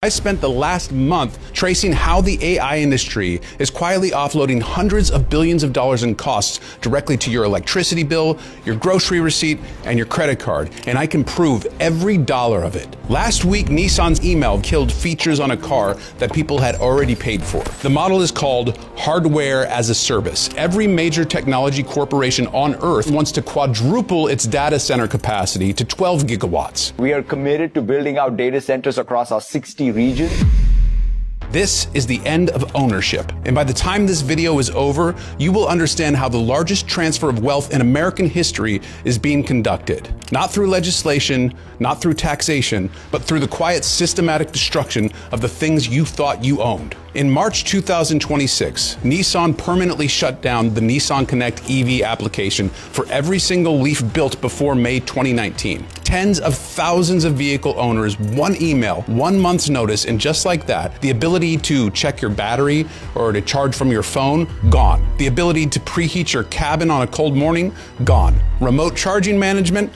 I spent the last month tracing how the AI industry is quietly offloading hundreds of billions of dollars in costs directly to your electricity bill, your grocery receipt, and your credit card, and I can prove every dollar of it. Last week, Nissan's email killed features on a car that people had already paid for. The model is called hardware as a service. Every major technology corporation on Earth wants to quadruple its data center capacity to 12 gigawatts. We are committed to building out data centers across our 60 region. This is the end of ownership. And by the time this video is over, you will understand how the largest transfer of wealth in American history is being conducted. Not through legislation, not through taxation, but through the quiet systematic destruction of the things you thought you owned. In March 2026, Nissan permanently shut down the Nissan Connect EV application for every single Leaf built before May 2019. Tens of thousands of vehicle owners, one email, 1 month's notice, and just like that, the ability to check your battery or to charge from your phone, gone. The ability to preheat your cabin on a cold morning, gone. Remote charging management,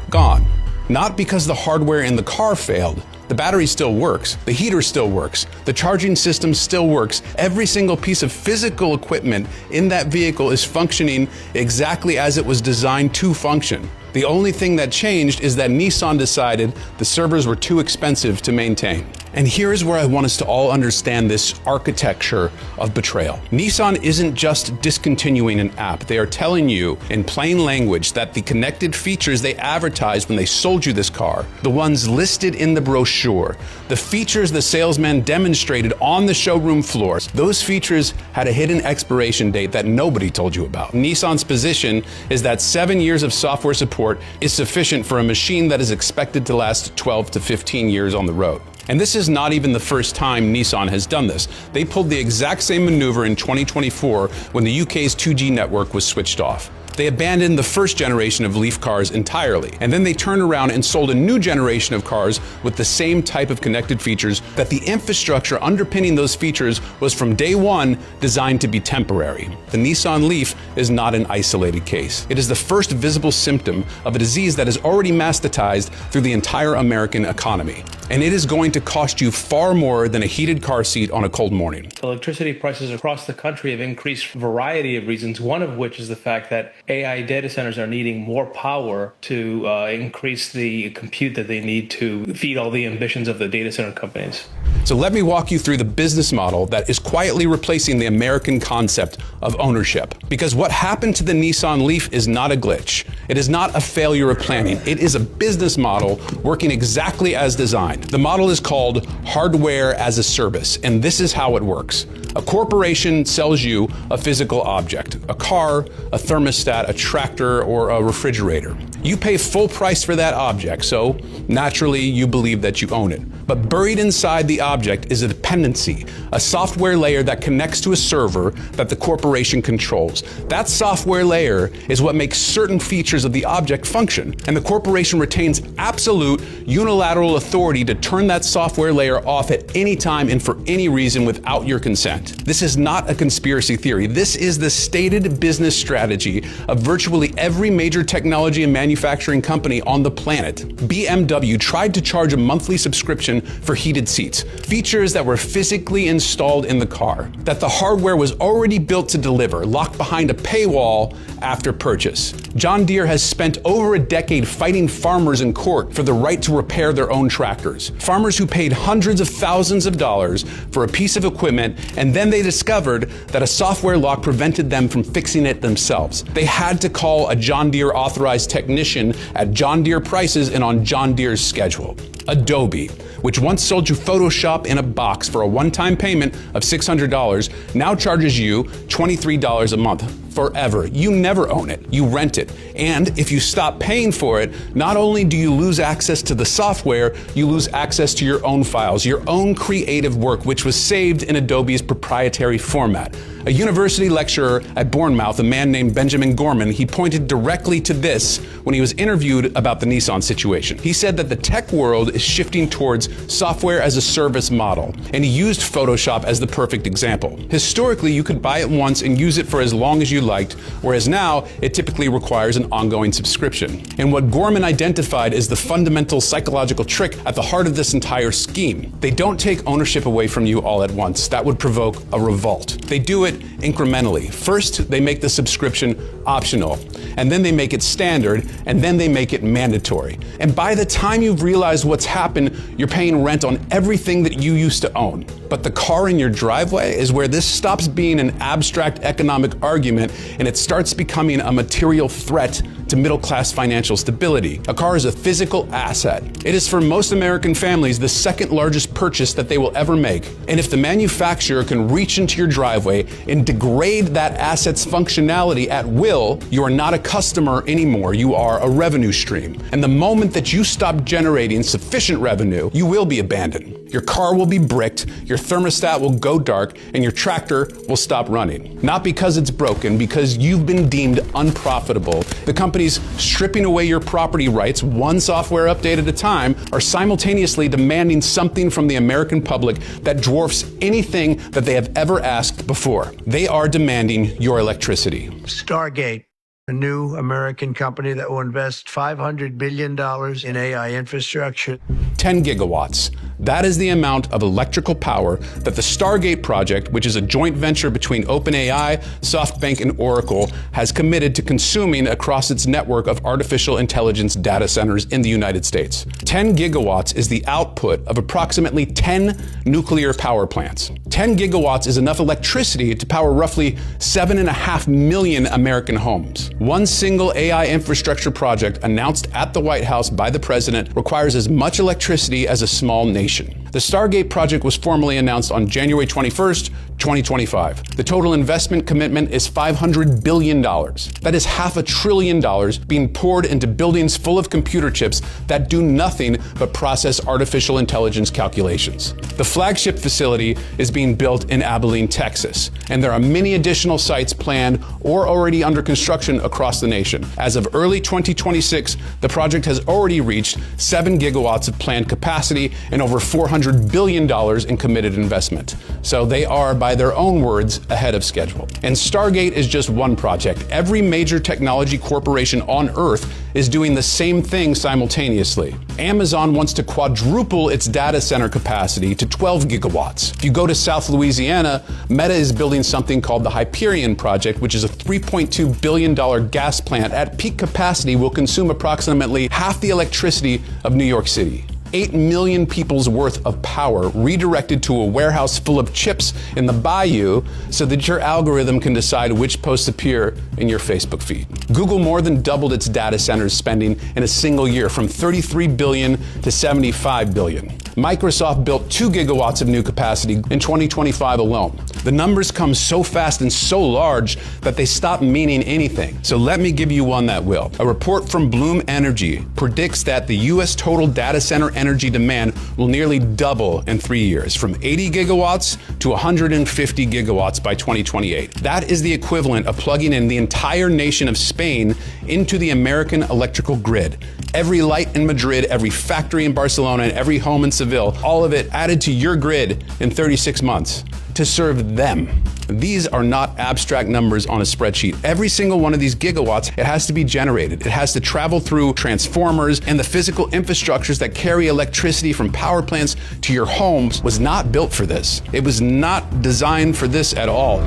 gone. Not because the hardware in the car failed. The battery still works, the heater still works, the charging system still works. Every single piece of physical equipment in that vehicle is functioning exactly as it was designed to function. The only thing that changed is that Nissan decided the servers were too expensive to maintain. And here's where I want us to all understand this architecture of betrayal. Nissan isn't just discontinuing an app. They are telling you in plain language that the connected features they advertised when they sold you this car, the ones listed in the brochure, the features the salesman demonstrated on the showroom floors, those features had a hidden expiration date that nobody told you about. Nissan's position is that 7 years of software support is sufficient for a machine that is expected to last 12 to 15 years on the road. And this is not even the first time Nissan has done this. They pulled the exact same maneuver in 2024 when the UK's 2G network was switched off. They abandoned the first generation of Leaf cars entirely, and then they turned around and sold a new generation of cars with the same type of connected features that the infrastructure underpinning those features was from day one designed to be temporary. The Nissan Leaf is not an isolated case. It is the first visible symptom of a disease that is already mastatized through the entire American economy. And it is going to cost you far more than a heated car seat on a cold morning. Electricity prices across the country have increased for a variety of reasons, one of which is the fact that AI data centers are needing more power to increase the compute that they need to feed all the ambitions of the data center companies. So let me walk you through the business model that is quietly replacing the American concept of ownership. Because what happened to the Nissan Leaf is not a glitch. It is not a failure of planning. It is a business model working exactly as designed. The model is called hardware as a service, and this is how it works. A corporation sells you a physical object, a car, a thermostat, a tractor, or a refrigerator. You pay full price for that object, so naturally you believe that you own it. But buried inside the object is a dependency, a software layer that connects to a server that the corporation controls. That software layer is what makes certain features of the object function, and the corporation retains absolute unilateral authority to turn that software layer off at any time and for any reason without your consent. This is not a conspiracy theory. This is the stated business strategy of virtually every major technology and manufacturing company on the planet. BMW tried to charge a monthly subscription for heated seats, features that were physically installed in the car, that the hardware was already built to deliver, locked behind a paywall after purchase. John Deere has spent over a decade fighting farmers in court for the right to repair their own tractors. Farmers who paid hundreds of thousands of dollars for a piece of equipment, and then they discovered that a software lock prevented them from fixing it themselves. They had to call a John Deere authorized technician at John Deere prices and on John Deere's schedule. Adobe, which once sold you Photoshop in a box for a one-time payment of $600, now charges you $23 a month. Forever. You never own it. You rent it. And if you stop paying for it, not only do you lose access to the software, you lose access to your own files, your own creative work, which was saved in Adobe's proprietary format. A university lecturer at Bournemouth, a man named Benjamin Gorman, he pointed directly to this when he was interviewed about the Nissan situation. He said that the tech world is shifting towards software as a service model, and he used Photoshop as the perfect example. Historically, you could buy it once and use it for as long as you liked, whereas now it typically requires an ongoing subscription. And what Gorman identified is the fundamental psychological trick at the heart of this entire scheme. They don't take ownership away from you all at once. That would provoke a revolt. They do it incrementally. First, they make the subscription optional, and then they make it standard, and then they make it mandatory. And by the time you've realized what's happened, you're paying rent on everything that you used to own. But the car in your driveway is where this stops being an abstract economic argument and it starts becoming a material threat to middle-class financial stability. A car is a physical asset. It is for most American families the second largest purchase that they will ever make. And if the manufacturer can reach into your driveway and degrade that asset's functionality at will, you are not a customer anymore. You are a revenue stream. And the moment that you stop generating sufficient revenue, you will be abandoned. Your car will be bricked, your thermostat will go dark, and your tractor will stop running. Not because it's broken, because you've been deemed unprofitable. The companies stripping away your property rights, one software update at a time, are simultaneously demanding something from the American public that dwarfs anything that they have ever asked before. They are demanding your electricity. Stargate, a new American company that will invest $500 billion in AI infrastructure. 10 gigawatts. That is the amount of electrical power that the Stargate project, which is a joint venture between OpenAI, SoftBank, and Oracle, has committed to consuming across its network of artificial intelligence data centers in the United States. 10 gigawatts is the output of approximately 10 nuclear power plants. 10 gigawatts is enough electricity to power roughly 7.5 million American homes. One single AI infrastructure project announced at the White House by the president requires as much electricity as a small nation. The Stargate project was formally announced on January 21st, 2025. The total investment commitment is $500 billion. That is $500 billion being poured into buildings full of computer chips that do nothing but process artificial intelligence calculations. The flagship facility is being built in Abilene, Texas, and there are many additional sites planned or already under construction across the nation. As of early 2026, the project has already reached 7 gigawatts of planned capacity and over $400 billion in committed investment. So they are, by their own words, ahead of schedule. And Stargate is just one project. Every major technology corporation on Earth is doing the same thing simultaneously. Amazon wants to quadruple its data center capacity to 12 gigawatts. If you go to South Louisiana, Meta is building something called the Hyperion Project, which is a $3.2 billion gas plant at peak capacity will consume approximately half the electricity of New York City. 8 million people's worth of power redirected to a warehouse full of chips in the bayou so that your algorithm can decide which posts appear in your Facebook feed. Google more than doubled its data centers spending in a single year from 33 billion to 75 billion. Microsoft built 2 gigawatts of new capacity in 2025 alone. The numbers come so fast and so large that they stop meaning anything. So let me give you one that will. A report from Bloom Energy predicts that the US total data center energy demand will nearly double in 3 years, from 80 gigawatts to 150 gigawatts by 2028. That is the equivalent of plugging in the entire nation of Spain into the American electrical grid. Every light in Madrid, every factory in Barcelona, and every home in Seville, all of it added to your grid in 36 months to serve them. These are not abstract numbers on a spreadsheet. Every single one of these gigawatts, it has to be generated. It has to travel through transformers, and the physical infrastructures that carry electricity from power plants to your homes was not built for this. It was not designed for this at all.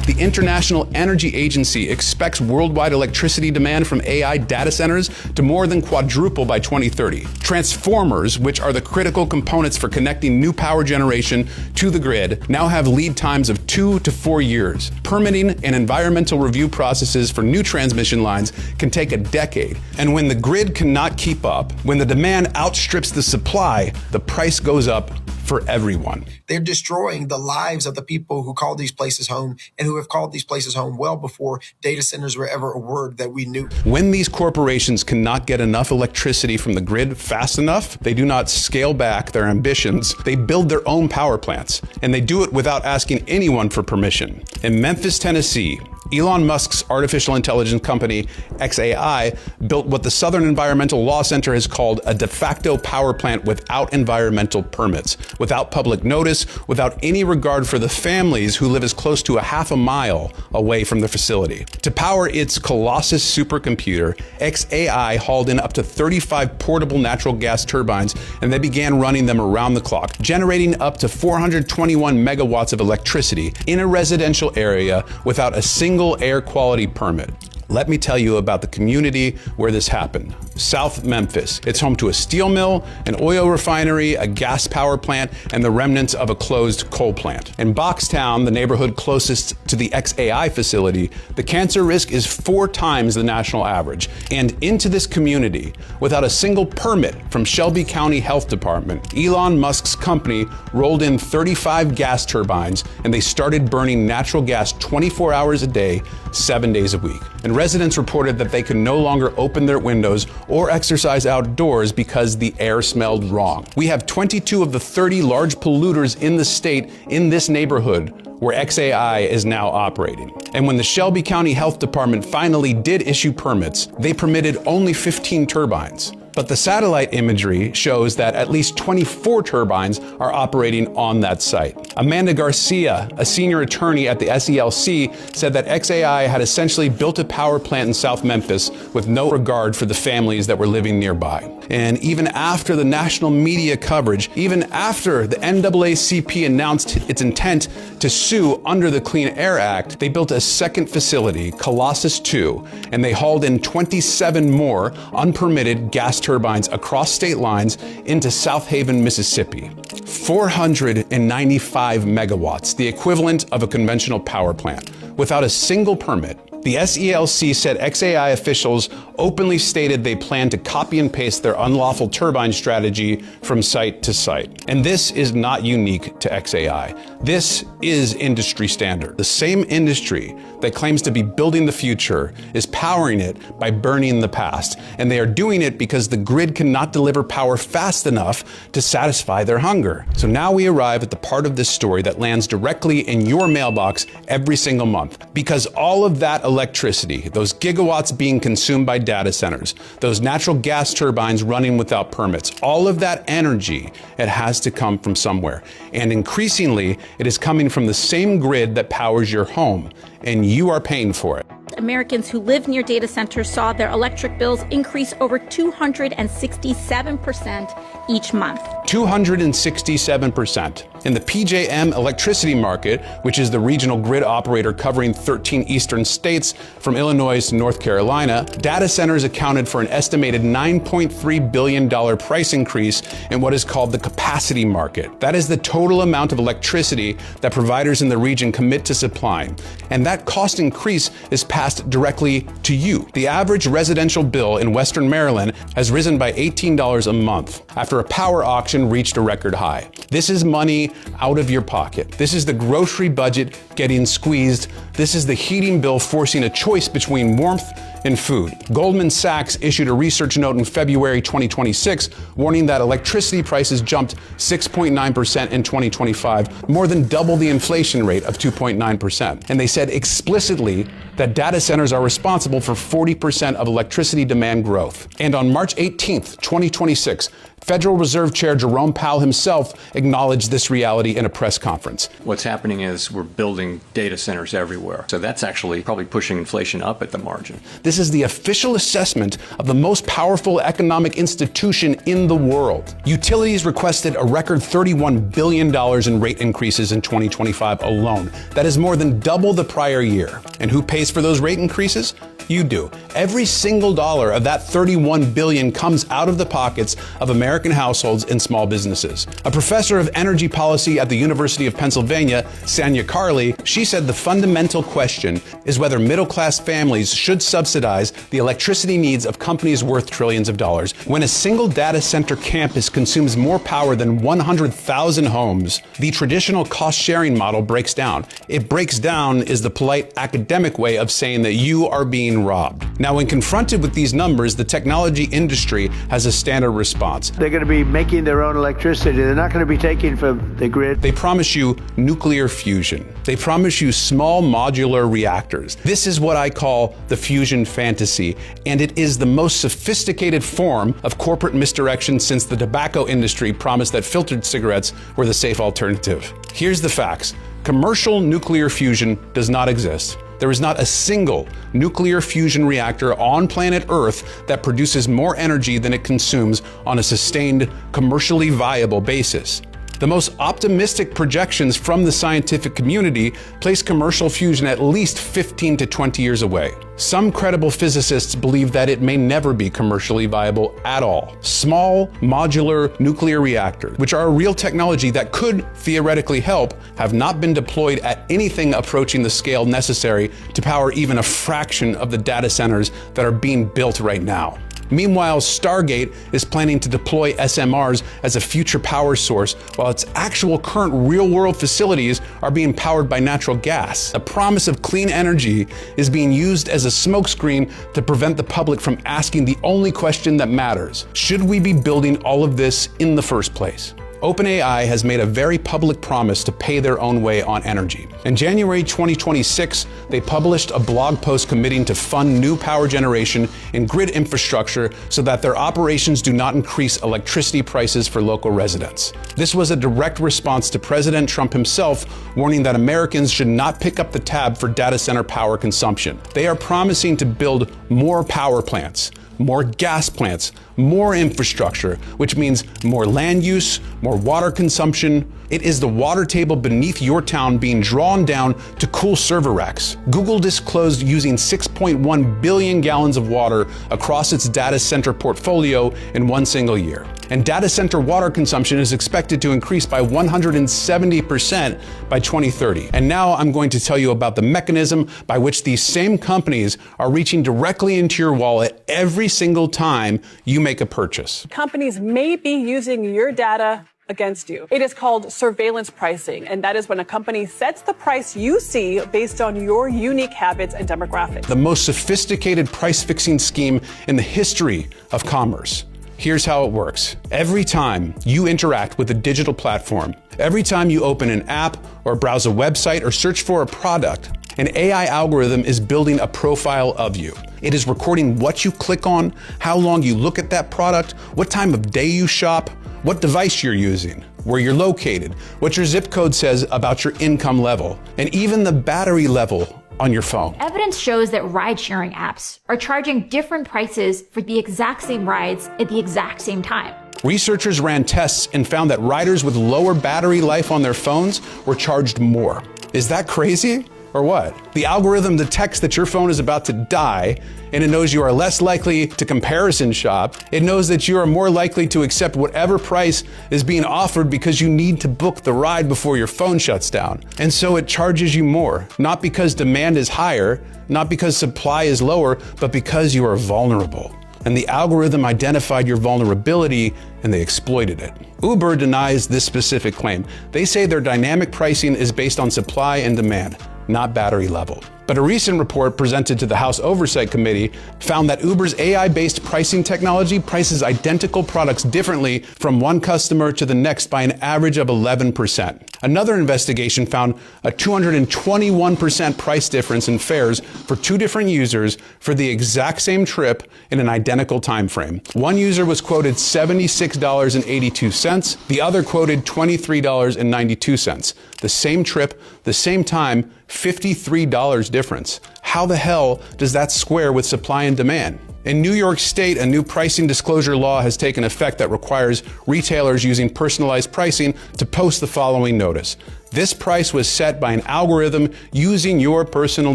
The International Energy Agency expects worldwide electricity demand from AI data centers to more than quadruple by 2030. Transformers, which are the critical components for connecting new power generation to the grid, now have lead times of 2 to 4 years. Permitting and environmental review processes for new transmission lines can take a decade. And when the grid cannot keep up, when the demand outstrips the supply, the price goes up for everyone. They're destroying the lives of the people who call these places home and who have called these places home well before data centers were ever a word that we knew. When these corporations cannot get enough electricity from the grid fast enough, they do not scale back their ambitions. They build their own power plants, and they do it without asking anyone for permission. In Memphis, Tennessee, Elon Musk's artificial intelligence company, xAI, built what the Southern Environmental Law Center has called a de facto power plant without environmental permits, without public notice, without any regard for the families who live as close to a half a mile away from the facility. To power its Colossus supercomputer, xAI hauled in up to 35 portable natural gas turbines, and they began running them around the clock, generating up to 421 megawatts of electricity in a residential area without a single air quality permit. Let me tell you about the community where this happened. South Memphis. It's home to a steel mill, an oil refinery, a gas power plant, and the remnants of a closed coal plant. In Boxtown, the neighborhood closest to the xAI facility, the cancer risk is 4 times the national average. And into this community, without a single permit from Shelby County Health Department, Elon Musk's company rolled in 35 gas turbines, and they started burning natural gas 24 hours a day, 7 days a week. And residents reported that they could no longer open their windows or exercise outdoors because the air smelled wrong. We have 22 of the 30 large polluters in the state in this neighborhood where xAI is now operating. And when the Shelby County Health Department finally did issue permits, they permitted only 15 turbines. But the satellite imagery shows that at least 24 turbines are operating on that site. Amanda Garcia, a senior attorney at the SELC, said that xAI had essentially built a power plant in South Memphis with no regard for the families that were living nearby. And even after the national media coverage, even after the NAACP announced its intent to sue under the Clean Air Act, they built a second facility, Colossus II, and they hauled in 27 more unpermitted gas turbines across state lines into South Haven, Mississippi. 495 megawatts, the equivalent of a conventional power plant, without a single permit. The SELC said xAI officials openly stated they plan to copy and paste their unlawful turbine strategy from site to site. And this is not unique to xAI. This is industry standard. The same industry that claims to be building the future is powering it by burning the past. And they are doing it because the grid cannot deliver power fast enough to satisfy their hunger. So now we arrive at the part of this story that lands directly in your mailbox every single month. Because all of that electricity, those gigawatts being consumed by data centers, those natural gas turbines running without permits, all of that energy, it has to come from somewhere. And increasingly, it is coming from the same grid that powers your home, and you are paying for it. Americans who live near data centers saw their electric bills increase over 267% each month. 267%. In the PJM electricity market, which is the regional grid operator covering 13 eastern states from Illinois to North Carolina, data centers accounted for an estimated $9.3 billion price increase in what is called the capacity market. That is the total amount of electricity that providers in the region commit to supplying. And that cost increase is passed directly to you. The average residential bill in Western Maryland has risen by $18 a month after a power auction reached a record high. This is money out of your pocket. This is the grocery budget getting squeezed. This is the heating bill forcing a choice between warmth and food. Goldman Sachs issued a research note in February 2026 warning that electricity prices jumped 6.9% in 2025, more than double the inflation rate of 2.9%. And they said explicitly that data centers are responsible for 40% of electricity demand growth. And on March 18th, 2026, Federal Reserve Chair Jerome Powell himself acknowledged this reality in a press conference. What's happening is we're building data centers everywhere. So that's actually probably pushing inflation up at the margin. This is the official assessment of the most powerful economic institution in the world. Utilities requested a record $31 billion in rate increases in 2025 alone. That is more than double the prior year. And who pays for those rate increases? You do. Every single dollar of that $31 billion comes out of the pockets of American households and small businesses. A professor of energy policy at the University of Pennsylvania, Sanya Carly, she said the fundamental question is whether middle-class families should subsidize the electricity needs of companies worth trillions of dollars. When a single data center campus consumes more power than 100,000 homes, the traditional cost-sharing model breaks down. It breaks down is the polite academic way of saying that you are being been robbed. Now, when confronted with these numbers, the technology industry has a standard response. They're going to be making their own electricity. They're not going to be taking from the grid. They promise you nuclear fusion. They promise you small modular reactors. This is what I call the fusion fantasy, and it is the most sophisticated form of corporate misdirection since the tobacco industry promised that filtered cigarettes were the safe alternative. Here's the facts. Commercial nuclear fusion does not exist. There is not a single nuclear fusion reactor on planet Earth that produces more energy than it consumes on a sustained, commercially viable basis. The most optimistic projections from the scientific community place commercial fusion at least 15 to 20 years away. Some credible physicists believe that it may never be commercially viable at all. Small, modular nuclear reactors, which are a real technology that could theoretically help, have not been deployed at anything approaching the scale necessary to power even a fraction of the data centers that are being built right now. Meanwhile, Stargate is planning to deploy SMRs as a future power source, while its actual current real-world facilities are being powered by natural gas. The promise of clean energy is being used as a smokescreen to prevent the public from asking the only question that matters: should we be building all of this in the first place? OpenAI has made a very public promise to pay their own way on energy. In January 2026, they published a blog post committing to fund new power generation and grid infrastructure so that their operations do not increase electricity prices for local residents. This was a direct response to President Trump himself warning that Americans should not pick up the tab for data center power consumption. They are promising to build more power plants, more gas plants, more infrastructure, which means more land use, more water consumption. It is the water table beneath your town being drawn down to cool server racks. Google disclosed using 6.1 billion gallons of water across its data center portfolio in one single year. And data center water consumption is expected to increase by 170% by 2030. And now I'm going to tell you about the mechanism by which these same companies are reaching directly into your wallet every single time you make a purchase. Companies may be using your data against you. It is called surveillance pricing, and that is when a company sets the price you see based on your unique habits and demographics. The most sophisticated price-fixing scheme in the history of commerce. Here's how it works. Every time you interact with a digital platform, every time you open an app or browse a website or search for a product, an AI algorithm is building a profile of you. It is recording what you click on, how long you look at that product, what time of day you shop, what device you're using, where you're located, what your zip code says about your income level, and even the battery level on your phone. Evidence shows that ride-sharing apps are charging different prices for the exact same rides at the exact same time. Researchers ran tests and found that riders with lower battery life on their phones were charged more. Is that crazy? Or what? The algorithm detects that your phone is about to die, and it knows you are less likely to comparison shop. It knows that you are more likely to accept whatever price is being offered because you need to book the ride before your phone shuts down. And so it charges you more, not because demand is higher, not because supply is lower, but because you are vulnerable. And the algorithm identified your vulnerability and they exploited it. Uber denies this specific claim. They say their dynamic pricing is based on supply and demand, not battery level. But a recent report presented to the House Oversight Committee found that Uber's AI-based pricing technology prices identical products differently from one customer to the next by an average of 11%. Another investigation found a 221% price difference in fares for two different users for the exact same trip in an identical time frame. One user was quoted $76.82, the other quoted $23.92. The same trip, the same time, $53 difference. How the hell does that square with supply and demand? In New York State, a new pricing disclosure law has taken effect that requires retailers using personalized pricing to post the following notice. This price was set by an algorithm using your personal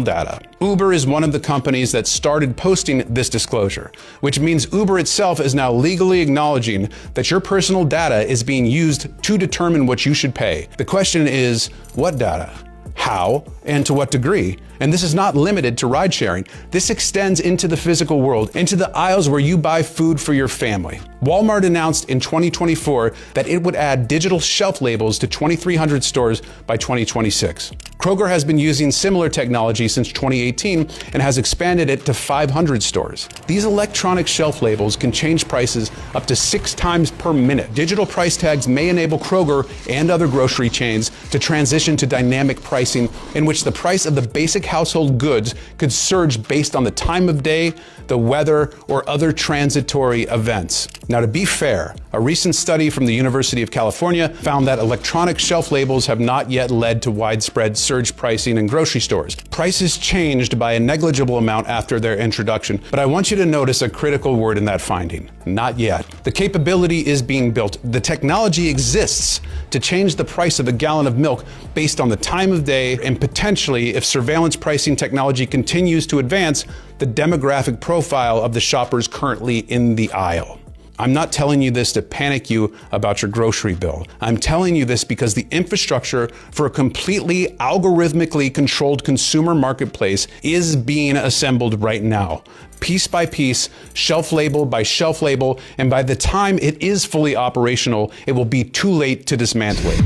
data. Uber is one of the companies that started posting this disclosure, which means Uber itself is now legally acknowledging that your personal data is being used to determine what you should pay. The question is, what data? How and to what degree? And this is not limited to ride sharing. This extends into the physical world, into the aisles where you buy food for your family. Walmart announced in 2024 that it would add digital shelf labels to 2,300 stores by 2026. Kroger has been using similar technology since 2018 and has expanded it to 500 stores. These electronic shelf labels can change prices up to 6 times per minute. Digital price tags may enable Kroger and other grocery chains to transition to dynamic pricing, in which the price of the basic household goods could surge based on the time of day, the weather, or other transitory events. Now, to be fair, a recent study from the University of California found that electronic shelf labels have not yet led to widespread surge pricing in grocery stores. Prices changed by a negligible amount after their introduction, but I want you to notice a critical word in that finding: not yet. The capability is being built. The technology exists to change the price of a gallon of milk based on the time of day, and potentially, if surveillance pricing technology continues to advance, the demographic profile of the shoppers currently in the aisle. I'm not telling you this to panic you about your grocery bill. I'm telling you this because the infrastructure for a completely algorithmically controlled consumer marketplace is being assembled right now. Piece by piece, shelf label by shelf label, and by the time it is fully operational, it will be too late to dismantle it.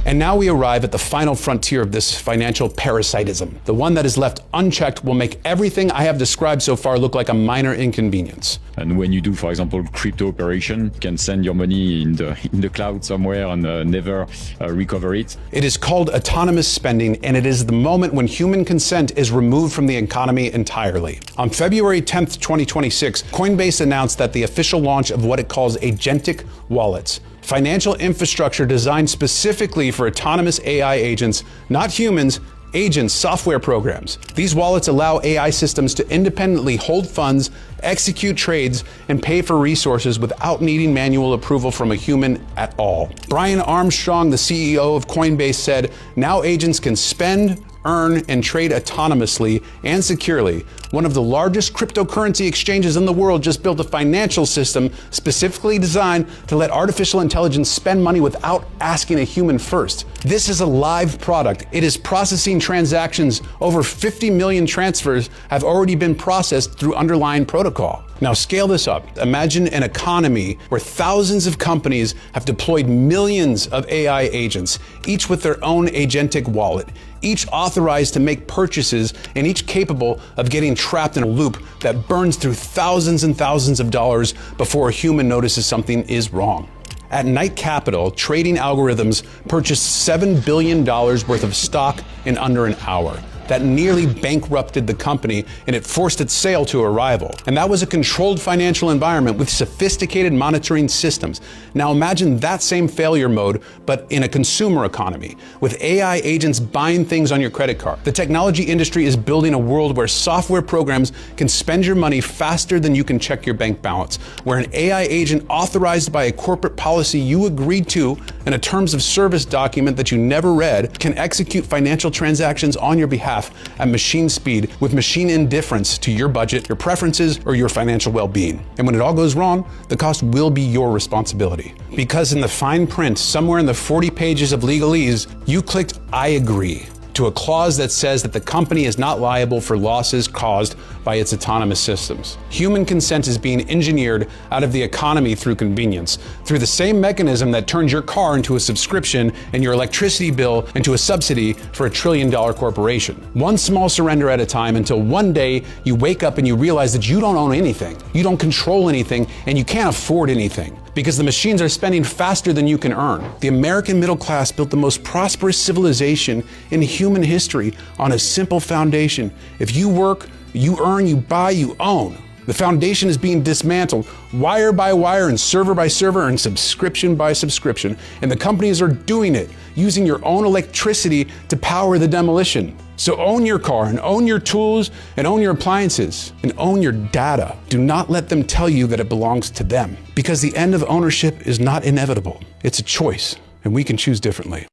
And now we arrive at the final frontier of this financial parasitism. The one that is left unchecked will make everything I have described so far look like a minor inconvenience. And when you do, for example, crypto operation, you can send your money in the cloud somewhere and never recover it. It is called autonomous spending, and it is the moment when human consent is removed from the economy entirely. On February 10th, 2026, Coinbase announced that the official launch of what it calls agentic wallets, financial infrastructure designed specifically for autonomous AI agents, not humans, agents, software programs. These wallets allow AI systems to independently hold funds, execute trades, and pay for resources without needing manual approval from a human at all. Brian Armstrong, the CEO of Coinbase, said, "Now agents can spend, earn, and trade autonomously and securely. One of the largest cryptocurrency exchanges in the world just built a financial system specifically designed to let artificial intelligence spend money without asking a human first. This is a live product. It is processing transactions. Over 50 million transfers have already been processed through underlying protocol." Now scale this up. Imagine an economy where thousands of companies have deployed millions of AI agents, each with their own agentic wallet, each authorized to make purchases, and each capable of getting trapped in a loop that burns through thousands and thousands of dollars before a human notices something is wrong. At Knight Capital, trading algorithms purchased $7 billion worth of stock in under an hour. That nearly bankrupted the company, and it forced its sale to a rival. And that was a controlled financial environment with sophisticated monitoring systems. Now imagine that same failure mode, but in a consumer economy, with AI agents buying things on your credit card. The technology industry is building a world where software programs can spend your money faster than you can check your bank balance, where an AI agent authorized by a corporate policy you agreed to in a terms of service document that you never read can execute financial transactions on your behalf at machine speed with machine indifference to your budget, your preferences, or your financial well-being. And when it all goes wrong, the cost will be your responsibility. Because in the fine print, somewhere in the 40 pages of legalese, you clicked "I agree" to a clause that says that the company is not liable for losses caused by its autonomous systems. Human consent is being engineered out of the economy through convenience, through the same mechanism that turns your car into a subscription and your electricity bill into a subsidy for $1 trillion corporation. One small surrender at a time, until one day you wake up and you realize that you don't own anything, you don't control anything, and you can't afford anything, because the machines are spending faster than you can earn. The American middle class built the most prosperous civilization in human history on a simple foundation. If you work, you earn, you buy, you own. The foundation is being dismantled wire by wire and server by server and subscription by subscription. And the companies are doing it using your own electricity to power the demolition. So own your car and own your tools and own your appliances and own your data. Do not let them tell you that it belongs to them, because the end of ownership is not inevitable. It's a choice, and we can choose differently.